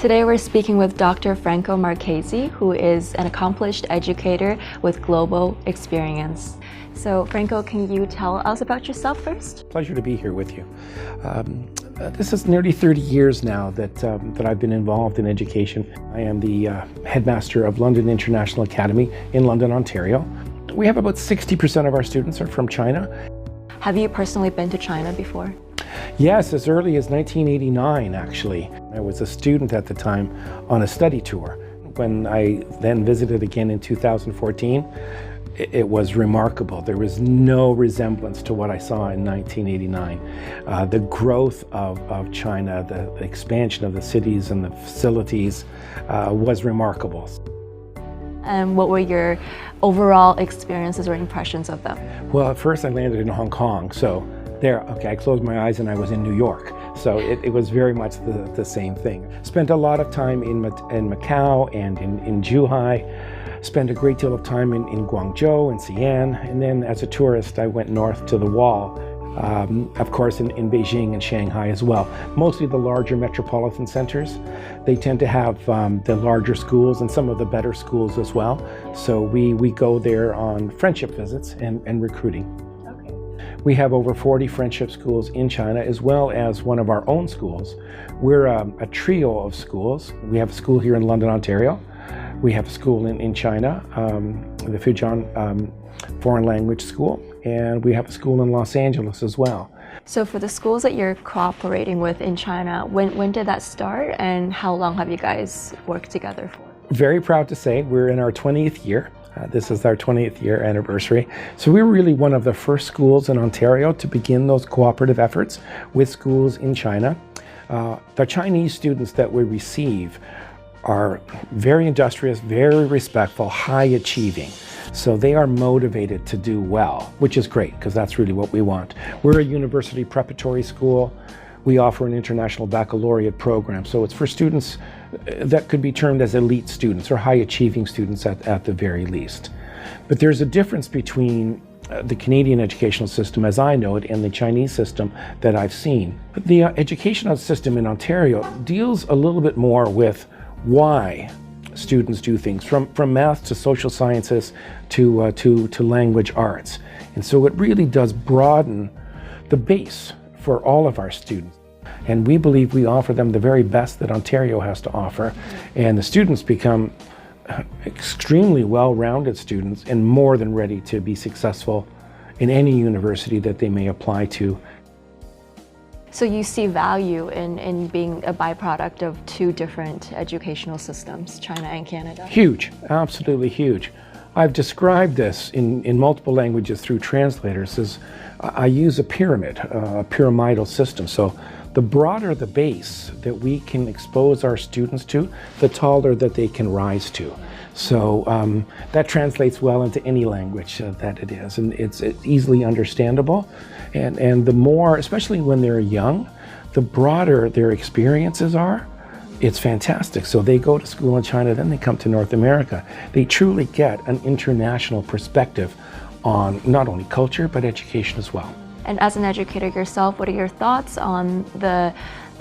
Today we're speaking with Dr. Franco Marchese, who is an accomplished educator with global experience. So Franco, can you tell us about yourself first? Pleasure to be here with you. This is nearly 30 years now that I've been involved in education. I am the headmaster of London International Academy in London, Ontario. We have about 60% of our students are from China. Have you personally been to China before? Yes, as early as 1989, actually. I was a student at the time on a study tour. When I then visited again in 2014, it was remarkable. There was no resemblance to what I saw in 1989. The growth of China, the expansion of the cities and the facilities was remarkable. And what were your overall experiences or impressions of them? Well, at first I landed in Hong Kong, so I closed my eyes and I was in New York. So it was very much the same thing. Spent a lot of time in Macau and in Zhuhai. Spent a great deal of time in Guangzhou and Xi'an, and then as a tourist I went north to the Wall, of course in Beijing and Shanghai as well. Mostly the larger metropolitan centers. They tend to have the larger schools and some of the better schools as well. So we go there on friendship visits and recruiting. Okay. We have over 40 friendship schools in China as well as one of our own schools. We're a trio of schools. We have a school here in London, Ontario. We have a school in China, the Fujian Foreign Language School, and we have a school in Los Angeles as well. So for the schools that you're cooperating with in China, when did that start and how long have you guys worked together for? Very proud to say we're in our 20th year. This is our 20th year anniversary. So we're really one of the first schools in Ontario to begin those cooperative efforts with schools in China. The Chinese students that we receive are very industrious, very respectful, high achieving. So they are motivated to do well, which is great because that's really what we want. We're a university preparatory school. We offer an international baccalaureate program. So it's for students that could be termed as elite students or high achieving students at the very least. But there's a difference between the Canadian educational system as I know it and the Chinese system that I've seen. The educational system in Ontario deals a little bit more with why students do things, from math to social sciences to language arts. And so it really does broaden the base for all of our students. And we believe we offer them the very best that Ontario has to offer. And the students become extremely well-rounded students and more than ready to be successful in any university that they may apply to. So you see value in being a byproduct of two different educational systems, China and Canada? Huge, absolutely huge. I've described this in multiple languages through translators as I use a pyramid, a pyramidal system. So the broader the base that we can expose our students to, the taller that they can rise to. So that translates well into any language that it is, and it's easily understandable. And the more, especially when they're young, the broader their experiences are, it's fantastic. So they go to school in China, then they come to North America. They truly get an international perspective on not only culture, but education as well. And as an educator yourself, what are your thoughts on the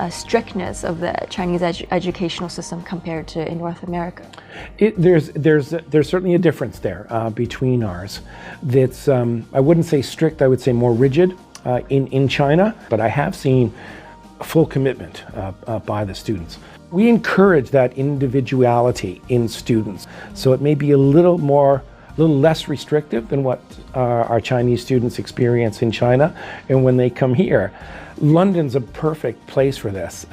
strictness of the Chinese educational system compared to in North America? There's certainly a difference there between ours. That's I wouldn't say strict, I would say more rigid in China, but I have seen full commitment by the students. We encourage that individuality in students, so it may be a little less restrictive than what our Chinese students experience in China. And when they come here, London's a perfect place for this.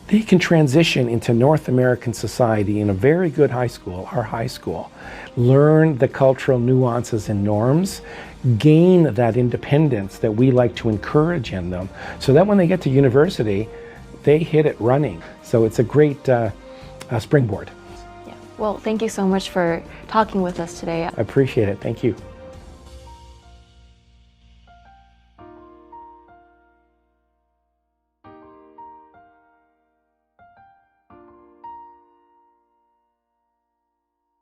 They can transition into North American society in a very good high school, our high school, learn the cultural nuances and norms, gain that independence that we like to encourage in them, so that when they get to university, they hit it running. So it's a great springboard. Yeah. Well, thank you so much for talking with us today. I appreciate it. Thank you.